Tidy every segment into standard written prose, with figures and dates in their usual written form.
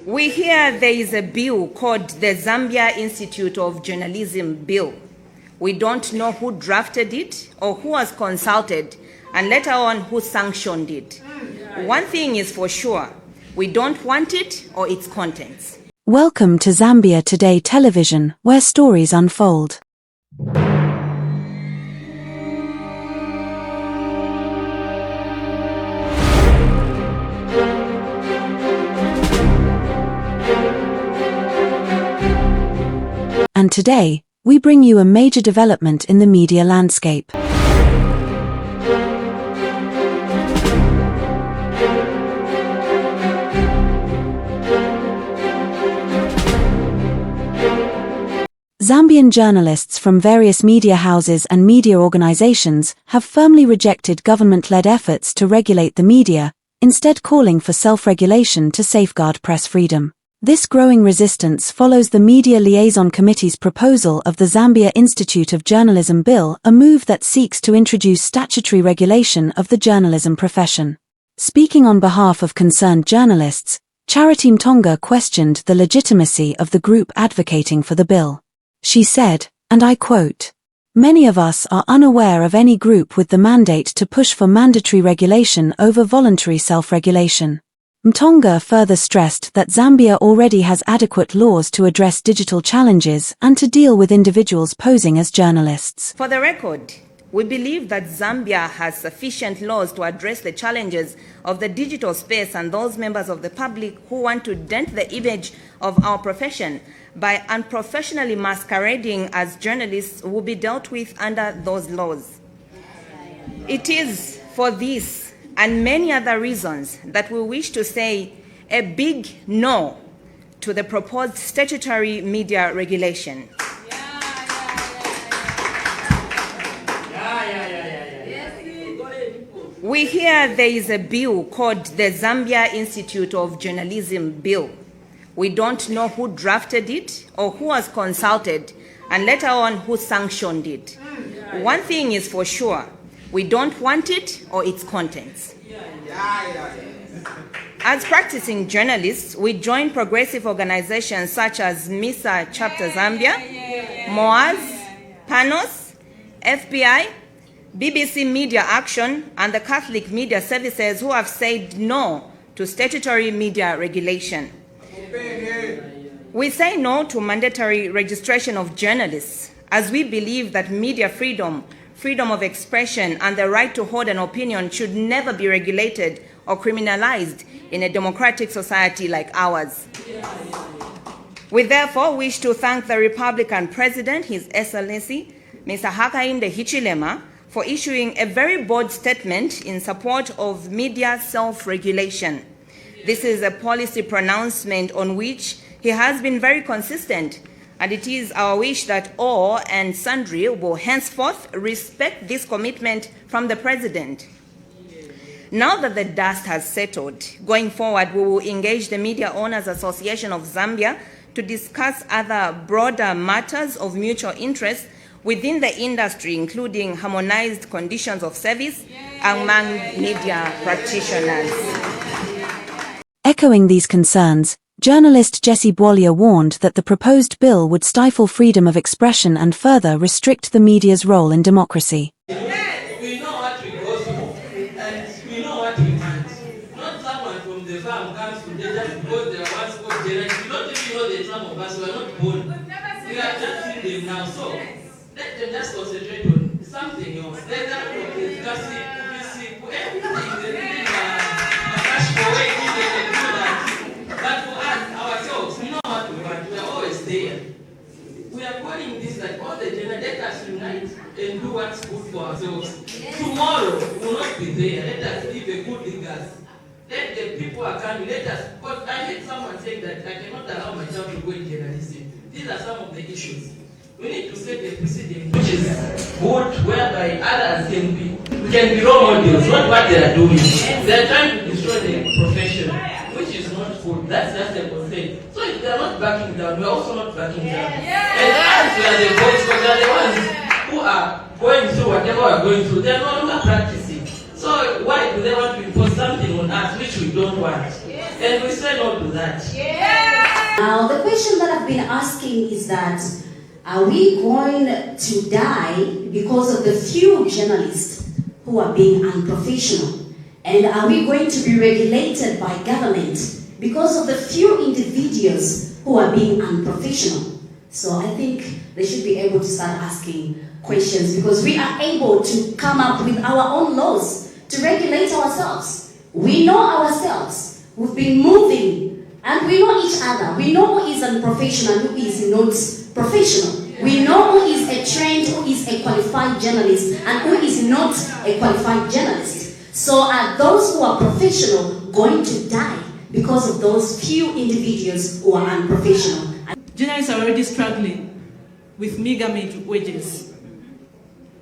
We hear there is a bill called the Zambia Institute of Journalism Bill. We don't know who drafted it or who was consulted, and later on who sanctioned it. One thing is for sure, we don't want it or its contents. Welcome to Zambia Today Television, where stories unfold. And today, we bring you a major development in the media landscape. Zambian journalists from various media houses and media organizations have firmly rejected government-led efforts to regulate the media, instead calling for self-regulation to safeguard press freedom. This growing resistance follows the Media Liaison Committee's proposal of the Zambia Institute of Journalism Bill, a move that seeks to introduce statutory regulation of the journalism profession. Speaking on behalf of concerned journalists, Charity Mtonga questioned the legitimacy of the group advocating for the bill. She said, and I quote, "Many of us are unaware of any group with the mandate to push for mandatory regulation over voluntary self-regulation." Mtonga further stressed that Zambia already has adequate laws to address digital challenges and to deal with individuals posing as journalists. For the record, we believe that Zambia has sufficient laws to address the challenges of the digital space, and those members of the public who want to dent the image of our profession by unprofessionally masquerading as journalists will be dealt with under those laws. It is for this and many other reasons that we wish to say a big no to the proposed statutory media regulation. We hear there is a bill called the Zambia Institute of Journalism Bill. We don't know who drafted it or who was consulted, and later on who sanctioned it. One thing is for sure, we don't want it or its contents. As practicing journalists, we join progressive organizations such as MISA Chapter Zambia, MOAZ, PANOS, FBI, BBC Media Action, and the Catholic Media Services who have said no to statutory media regulation. We say no to mandatory registration of journalists, as we believe that media freedom, freedom of expression, and the right to hold an opinion should never be regulated or criminalized in a democratic society like ours. We therefore wish to thank the Republican President, His Excellency, Mr. Hakainde Hichilema, for issuing a very bold statement in support of media self-regulation. This is a policy pronouncement on which he has been very consistent, and it is our wish that all and sundry will henceforth respect this commitment from the President. Now that the dust has settled, going forward we will engage the Media Owners Association of Zambia to discuss other broader matters of mutual interest within the industry, including harmonized conditions of service among media practitioners. Echoing these concerns, journalist Jessie Bwalya warned that the proposed bill would stifle freedom of expression and further restrict the media's role in democracy. We know what we go through, and we know what we want. Not someone from the farm comes today just because they are once called journalists. We don't even know that some of us were not born. We are just seeing them now, so let them just concentrate on something else. Let them discuss it, everything, they cash for way, they can do that. But for us, ourselves, we know what we want. We are always there. We are calling this like all the journalists, let us unite and do what's good for ourselves. Tomorrow we will not be there. Let us leave a good legacy. Let the people are coming. Let us. Because I heard someone saying that I cannot allow my child to go in journalism. These are some of the issues. We need to set a precedent which is good, whereby others can be role models, not what they are doing. They are trying to destroy the profession, which is not good. That's just a concern. So if they are not backing down, we are also not backing down. And as we are the voice, because they are the ones who are going through whatever we are going through, they are no longer practicing. So why do they want to impose something on us which we don't want? And we say no to that. Now, the question that I've been asking is that, are we going to die because of the few journalists who are being unprofessional? And are we going to be regulated by government because of the few individuals who are being unprofessional? So I think they should be able to start asking questions, because we are able to come up with our own laws to regulate ourselves. We know ourselves. We've been moving, and we know each other. We know who is unprofessional, who is not professional. We know who is a trained, who is a qualified journalist, and who is not a qualified journalist. So are those who are professional going to die because of those few individuals who are unprofessional? Journalists are already struggling with meager wages.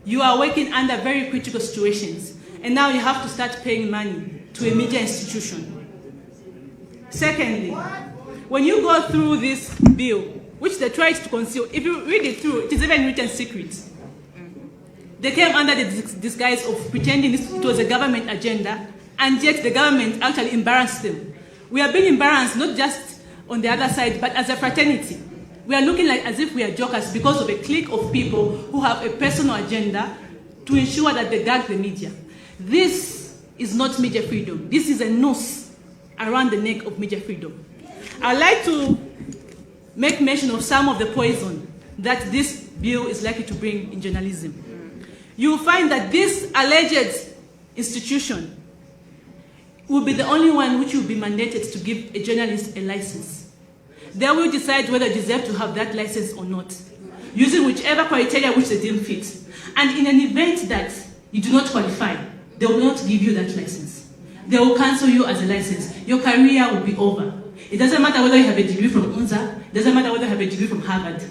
You are working under very critical situations, and now you have to start paying money to a media institution. Secondly, when you go through this bill, which they tried to conceal, if you read it through, it is even written secret. They came under the disguise of pretending it was a government agenda, and yet the government actually embarrassed them. We are being embarrassed not just on the other side, but as a fraternity. We are looking like as if we are jokers because of a clique of people who have a personal agenda to ensure that they gag the media. This is not media freedom. This is a noose around the neck of media freedom. I'd like to make mention of some of the poison that this bill is likely to bring in journalism. You will find that this alleged institution will be the only one which will be mandated to give a journalist a license. They will decide whether they deserve to have that license or not, using whichever criteria which they deem fit. And in an event that you do not qualify, they will not give you that license. They will cancel you as a license. Your career will be over. It doesn't matter whether you have a degree from UNZA, it doesn't matter whether you have a degree from Harvard.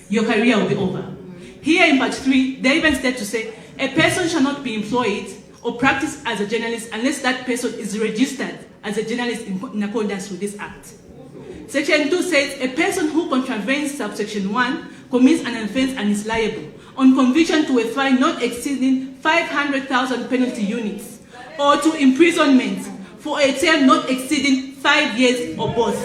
Your career will be over. Here in part 3, they even said to say, a person shall not be employed or practice as a journalist unless that person is registered as a journalist in accordance with this act. Section 2 says, a person who contravenes subsection 1 commits an offense and is liable on conviction to a fine not exceeding 500,000 penalty units or to imprisonment for a term not exceeding 5 years or both.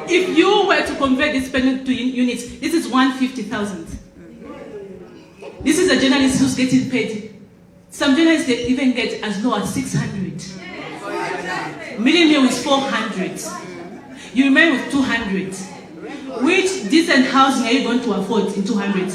If you were to convert this penalty units, this is 150,000. This is a journalist who's getting paid. Some journalists, they even get as low as 600. Median meal is 400. You remain with 200. Which decent housing are you going to afford in 200?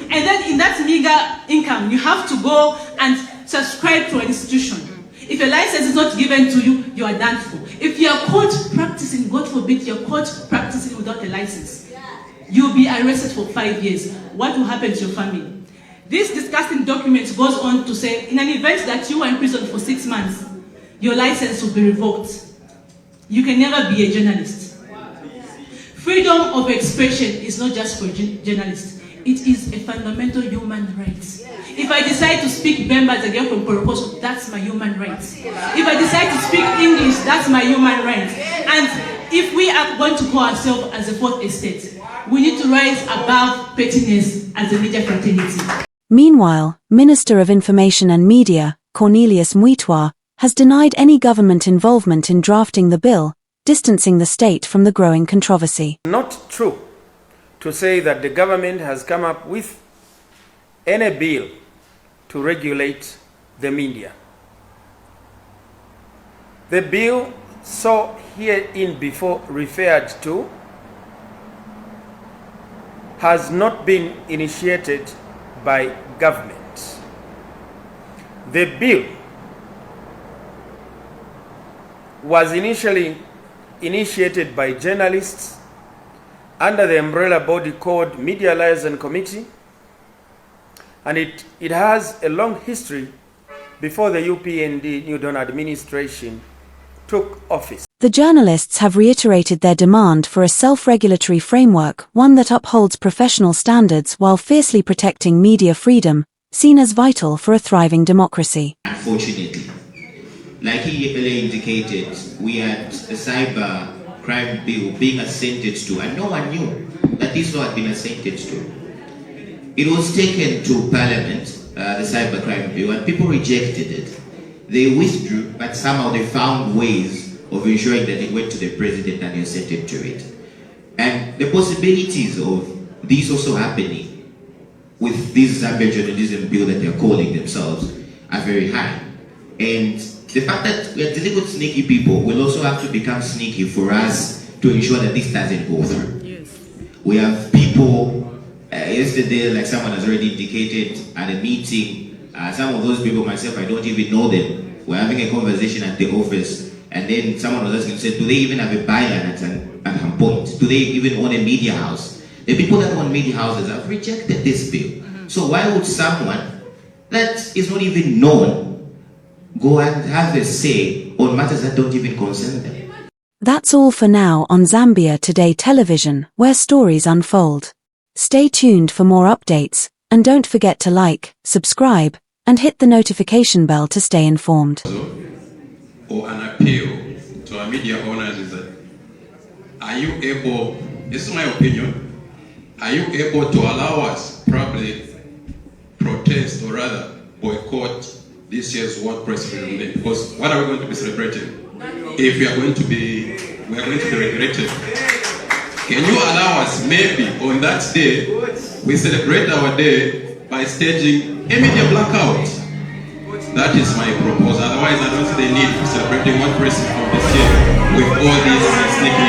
And then in that meager income, you have to go and subscribe to an institution. If a license is not given to you, you are done for. If you are caught practicing, God forbid, you are caught practicing without a license, you'll be arrested for 5 years. What will happen to your family? This disgusting document goes on to say, in an event that you are in prison for 6 months, your license will be revoked. You can never be a journalist. Freedom of expression is not just for journalists. It is a fundamental human right. If I decide to speak Bemba as a girl from Poroposo, that's my human right. If I decide to speak English, that's my human right. And if we are going to call ourselves as a fourth estate, we need to rise above pettiness as a media fraternity. Meanwhile, Minister of Information and Media, Cornelius Mwitwa, has denied any government involvement in drafting the bill, distancing the state from the growing controversy. Not true to say that the government has come up with any bill to regulate the media. The bill so herein before referred to has not been initiated by government. The bill was initially initiated by journalists under the umbrella body called Media Liaison Committee, and it has a long history before the UPND New Dawn administration took office. The journalists have reiterated their demand for a self-regulatory framework, one that upholds professional standards while fiercely protecting media freedom, seen as vital for a thriving democracy. Unfortunately, like he earlier indicated, we had a cyber crime bill being assented to, and no one knew that this law had been assented to. It was taken to Parliament, the cybercrime bill, and people rejected it. They withdrew, but somehow they found ways of ensuring that it went to the president and he assented to it. And the possibilities of this also happening with this Zambia journalism bill that they're calling themselves are very high. And the fact that we are dealing with sneaky people will also have to become sneaky for us to ensure that this doesn't go through. Yes. We have people, yesterday, like someone has already indicated, at a meeting, some of those people, myself, I don't even know them. We're having a conversation at the office, and then someone was asking, said, do they even have a byline at some point? Do they even own a media house? The people that own media houses have rejected this bill. So why would someone that is not even known go and have a say on matters that don't even concern them? That's all for now on Zambia Today Television, where stories unfold. Stay tuned for more updates, and don't forget to like, subscribe, and hit the notification bell to stay informed. Or an appeal to our media owners is that, are you able, this is my opinion, are you able to allow us probably protest or rather boycott this year's World Press Freedom Day? Because what are we going to be celebrating if we are going to be regulated? Can you allow us maybe on that day, we celebrate our day by staging a media blackout? That is my proposal. Otherwise, I don't see the need for celebrating World Press Freedom this year with all these sneaky